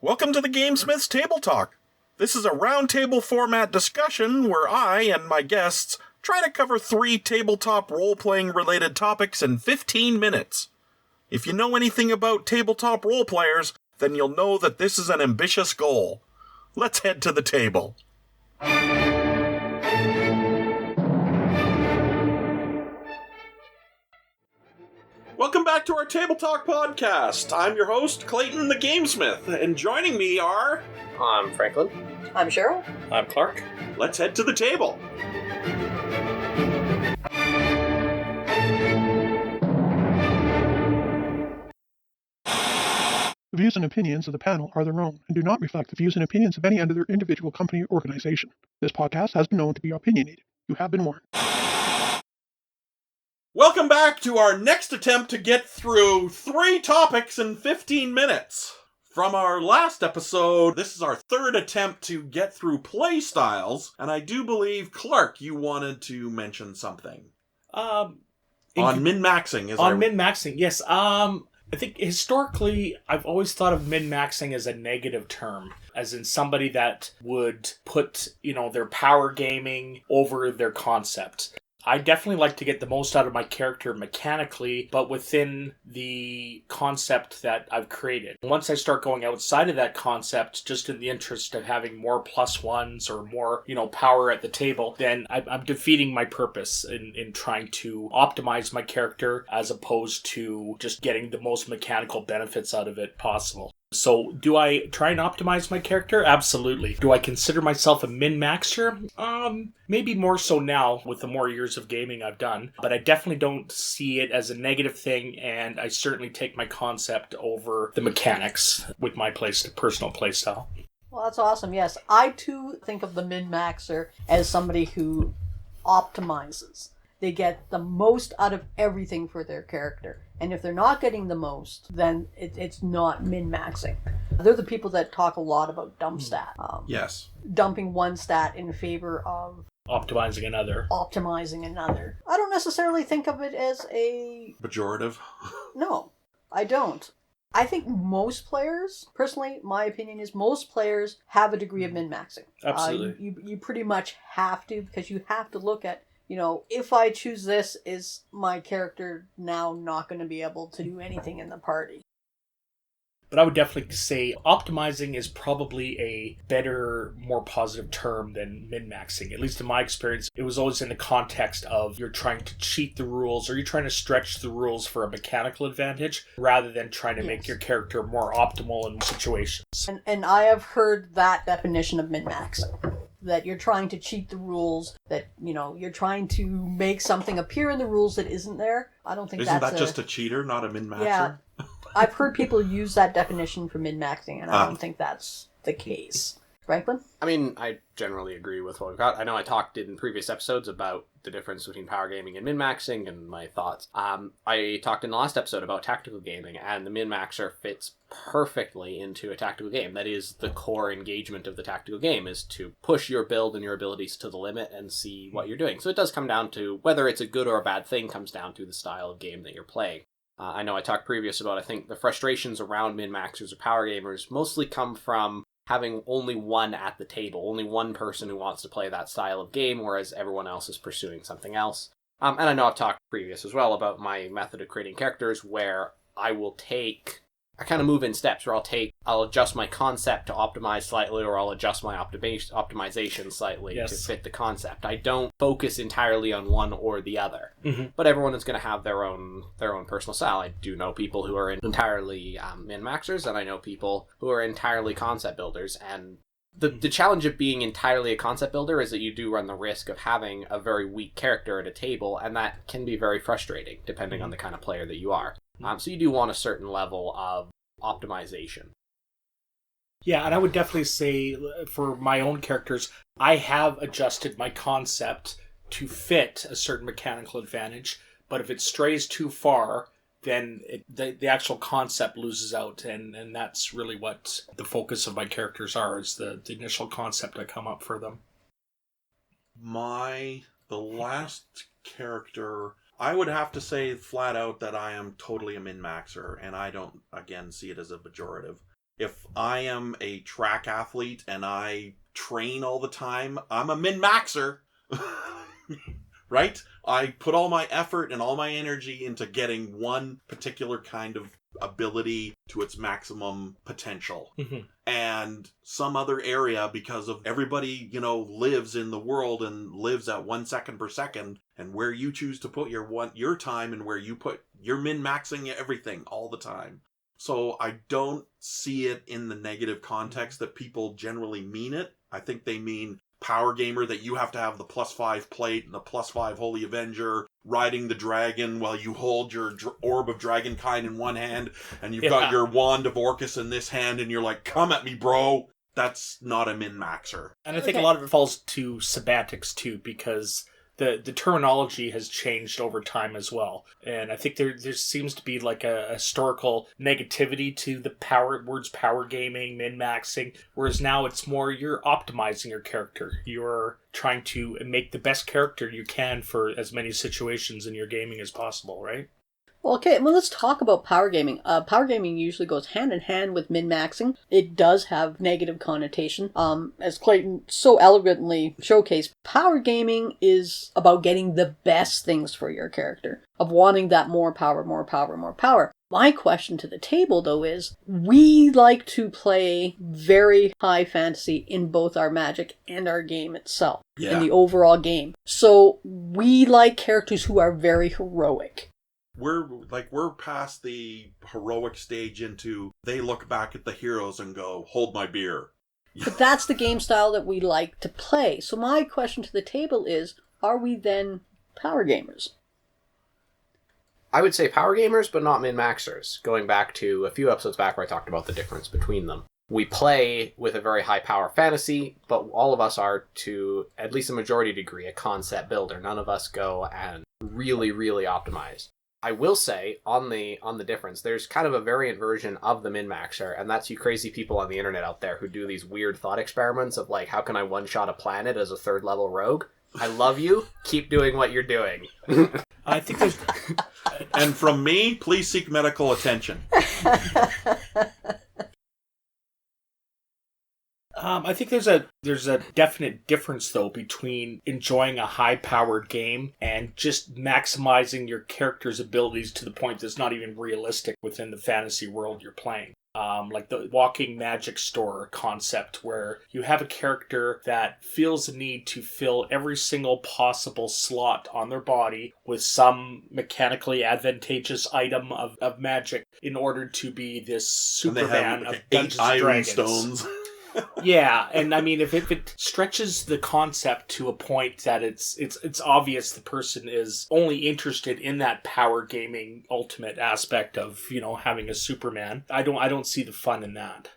Welcome to the GameSmith's Table Talk. This is a roundtable format discussion where I and my guests try to cover 3 tabletop role-playing related topics in 15 minutes. If you know anything about tabletop role players, then you'll know that this is an ambitious goal. Let's head to the table. Welcome back to our Table Talk podcast. I'm your host, Clayton the GameSmith, and joining me are... I'm Franklin. I'm Cheryl. I'm Clark. Let's head to the table. The views and opinions of the panel are their own and do not reflect the views and opinions of any other individual company or organization. This podcast has been known to be opinionated. You have been warned. Welcome back to our next attempt to get through 3 topics in 15 minutes. From our last episode, this is our 3rd attempt to get through Playstyles, and I do believe, Clark, you wanted to mention something. On min-maxing. On min-maxing, yes. I think historically, I've always thought of min-maxing as a negative term, as in somebody that would put, their power gaming over their concept. I definitely like to get the most out of my character mechanically, but within the concept that I've created. Once I start going outside of that concept, just in the interest of having more +1s or more, power at the table, then I'm defeating my purpose in trying to optimize my character as opposed to just getting the most mechanical benefits out of it possible. So, do I try and optimize my character? Absolutely. Do I consider myself a min-maxer? Maybe more so now with the more years of gaming I've done. But I definitely don't see it as a negative thing, and I certainly take my concept over the mechanics with my personal playstyle. Well, that's awesome. Yes, I too think of the min-maxer as somebody who optimizes. They get the most out of everything for their character. And if they're not getting the most, then it's not min-maxing. They're the people that talk a lot about dump stat. Yes. Dumping one stat in favor of... optimizing another. I don't necessarily think of it as a... pejorative? No, I don't. I think most players, personally, my opinion is most players have a degree of min-maxing. Absolutely. You pretty much have to, because you have to look at, if I choose this, is my character now not going to be able to do anything in the party? But I would definitely say optimizing is probably a better, more positive term than min-maxing. At least in my experience, it was always in the context of you're trying to cheat the rules or you're trying to stretch the rules for a mechanical advantage rather than trying to make your character more optimal in situations. And I have heard that definition of min-maxing. That you're trying to cheat the rules, that, you're trying to make something appear in the rules that isn't there. I don't think Isn't that just a cheater, not a min-maxer? Yeah. I've heard people use that definition for min-maxing, and I don't think that's the case. Franklin? I mean, I generally agree with what we've got. I know I talked in previous episodes about the difference between power gaming and min-maxing and my thoughts. I talked in the last episode about tactical gaming, and the min-maxer fits perfectly into a tactical game. That is the core engagement of the tactical game, is to push your build and your abilities to the limit and see what you're doing. So it does come down to, whether it's a good or a bad thing, comes down to the style of game that you're playing. I know I talked previous about, I think the frustrations around min-maxers or power gamers mostly come from having only one at the table, only one person who wants to play that style of game, whereas everyone else is pursuing something else. And I know I've talked previous as well about my method of creating characters, where I kind of move in steps, where I'll adjust my concept to optimize slightly, or I'll adjust my optimization slightly to fit the concept. I don't focus entirely on one or the other, but everyone is going to have their own personal style. I do know people who are entirely min-maxers, and I know people who are entirely concept builders, and the challenge of being entirely a concept builder is that you do run the risk of having a very weak character at a table, and that can be very frustrating, depending on the kind of player that you are. So you do want a certain level of optimization. Yeah, and I would definitely say for my own characters, I have adjusted my concept to fit a certain mechanical advantage, but if it strays too far, then the actual concept loses out, and that's really what the focus of my characters are, is the initial concept I come up for them. The last character, I would have to say flat out that I am totally a min-maxer, and I don't, again, see it as a pejorative. If I am a track athlete and I train all the time, I'm a min-maxer. Right? I put all my effort and all my energy into getting one particular kind of ability to its maximum potential. And some other area, because of everybody, lives in the world and lives at 1 second per second, and where you choose to put your time and where you're min-maxing everything all the time. So I don't see it in the negative context that people generally mean it. I think they mean power gamer, that you have to have the +5 plate and the +5 Holy Avenger riding the dragon while you hold your orb of dragonkind in one hand and you've got your wand of Orcus in this hand and you're like, come at me, bro. That's not a min-maxer. And I think a lot of it falls to semantics too, because the terminology has changed over time as well. And I think there seems to be like a historical negativity to the words power gaming, min-maxing, whereas now it's more you're optimizing your character. You're trying to make the best character you can for as many situations in your gaming as possible, right? Well, okay, well, let's talk about power gaming. Power gaming usually goes hand in hand with min-maxing. It does have negative connotation. As Clayton so elegantly showcased, power gaming is about getting the best things for your character, of wanting that more power, more power, more power. My question to the table, though, is we like to play very high fantasy in both our Magic and our game itself, in the overall game. So we like characters who are very heroic. We're past the heroic stage into they look back at the heroes and go, hold my beer. But that's the game style that we like to play. So my question to the table is, are we then power gamers? I would say power gamers, but not min-maxers. Going back to a few episodes back where I talked about the difference between them. We play with a very high power fantasy, but all of us are, to at least a majority degree, a concept builder. None of us go and really, really optimize. I will say, on the difference, there's kind of a variant version of the min-maxer, and that's you crazy people on the internet out there who do these weird thought experiments of like, how can I one-shot a planet as a third-level rogue? I love you. Keep doing what you're doing. I think there's... And from me, please seek medical attention. I think there's a definite difference, though, between enjoying a high-powered game and just maximizing your character's abilities to the point that's not even realistic within the fantasy world you're playing. Like the walking magic store concept, where you have a character that feels the need to fill every single possible slot on their body with some mechanically advantageous item of magic in order to be this Superman of Dungeons and Dragons. Stones. Yeah, and I mean, if it stretches the concept to a point that it's obvious the person is only interested in that power gaming ultimate aspect of, having a Superman, I don't see the fun in that.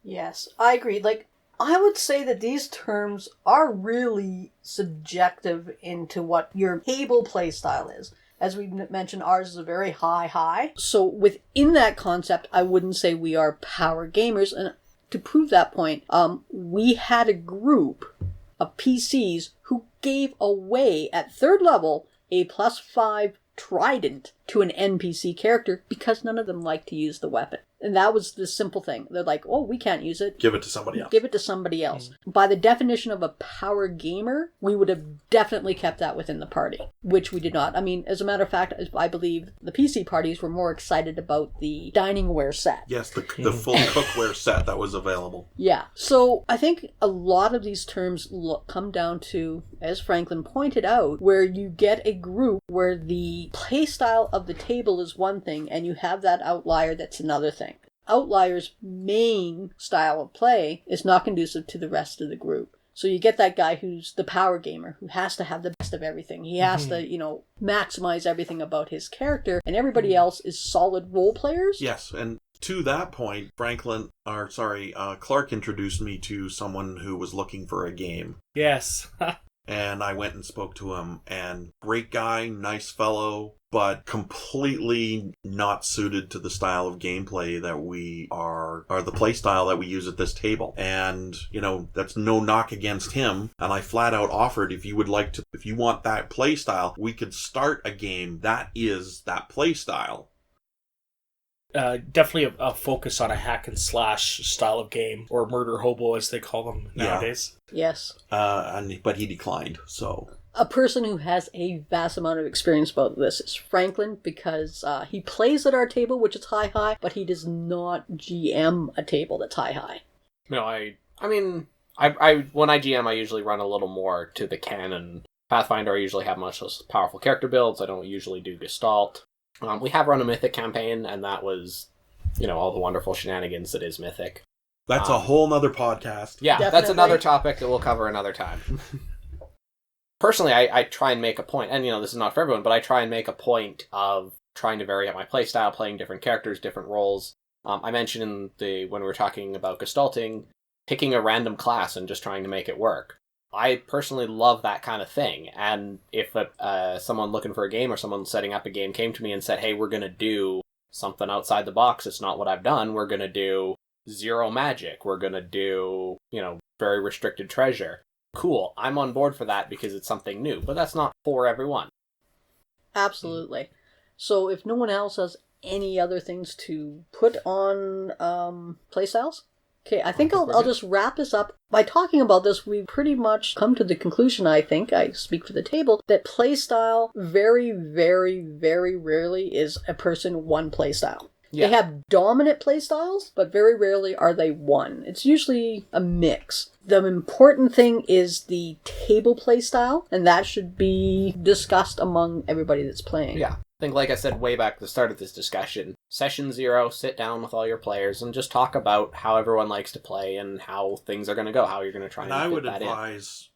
Yes, I agree. Like, I would say that these terms are really subjective into what your table play style is. As we mentioned, ours is a very high. So within that concept, I wouldn't say we are power gamers. And to prove that point, we had a group of PCs who gave away at 3rd level a +5 trident to an NPC character because none of them liked to use the weapon. And that was the simple thing. They're like, oh, we can't use it. Give it to somebody else. Give it to somebody else. By the definition of a power gamer, we would have definitely kept that within the party, which we did not. I mean, as a matter of fact, I believe the PC parties ware more excited about the diningware set. Yes, the full cookware set that was available. Yeah. So I think a lot of these terms come down to, as Franklin pointed out, where you get a group where the play style of the table is one thing and you have that outlier that's another thing. Outlier's main style of play is not conducive to the rest of the group. So you get that guy who's the power gamer, who has to have the best of everything. He has to, maximize everything about his character, and everybody else is solid role players. Yes, and to that point, Clark introduced me to someone who was looking for a game. Yes. And I went and spoke to him, and great guy, nice fellow, but completely not suited to the style of gameplay that or the play style that we use at this table. And, that's no knock against him. And I flat out offered, if you want that play style, we could start a game that is that play style. Definitely a focus on a hack and slash style of game, or murder hobo as they call them nowadays. Yes. But he declined, so... A person who has a vast amount of experience about this is Franklin, because he plays at our table, which is high, but he does not GM a table that's high. No, I mean, I when I GM, I usually run a little more to the canon. Pathfinder, I usually have much less powerful character builds. I don't usually do Gestalt. We have run a Mythic campaign, and that was, all the wonderful shenanigans that is Mythic. That's a whole nother podcast. Yeah, Definitely. That's another topic that we'll cover another time. Personally, I try and make a point, and this is not for everyone, but I try and make a point of trying to vary out my playstyle, playing different characters, different roles. I mentioned when we were talking about gestalting, picking a random class and just trying to make it work. I personally love that kind of thing, and if someone looking for a game or someone setting up a game came to me and said, hey, we're going to do something outside the box, it's not what I've done, we're going to do zero magic, we're going to do, very restricted treasure. Cool, I'm on board for that because it's something new, but that's not for everyone. Absolutely. So if no one else has any other things to put on Playstyles? Okay, I think I'll just wrap this up. By talking about this, we've pretty much come to the conclusion, I think, I speak for the table, that playstyle very, very, very rarely is a person one playstyle. Yeah. They have dominant playstyles, but very rarely are they one. It's usually a mix. The important thing is the table playstyle, and that should be discussed among everybody that's playing. Yeah. I think, like I said way back at the start of this discussion, session 0, sit down with all your players and just talk about how everyone likes to play and how things are going to go, how you're going to try and fit that in. And I would advise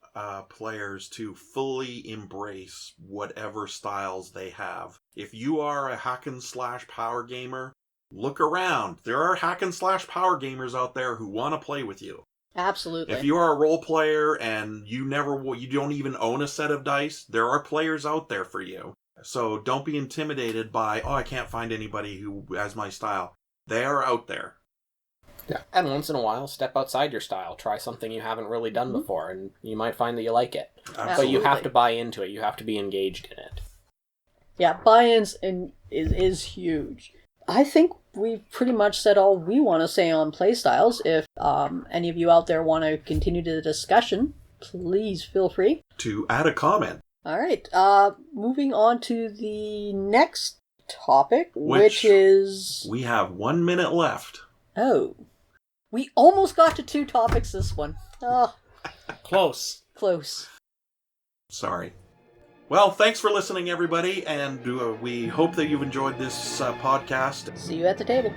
players to fully embrace whatever styles they have. If you are a hack and slash power gamer, look around. There are hack and slash power gamers out there who want to play with you. Absolutely. If you are a role player and you don't even own a set of dice, there are players out there for you. So don't be intimidated by, I can't find anybody who has my style. They are out there. Yeah. And once in a while, step outside your style. Try something you haven't really done before, and you might find that you like it. Absolutely. But you have to buy into it. You have to be engaged in it. Yeah, buy-ins is huge. I think we've pretty much said all we want to say on Playstyles. If any of you out there want to continue the discussion, please feel free to add a comment. All right, moving on to the next topic, which is... We have 1 minute left. Oh. We almost got to 2 topics this one. Oh. Close. Sorry. Well, thanks for listening, everybody, and we hope that you've enjoyed this podcast. See you at the table.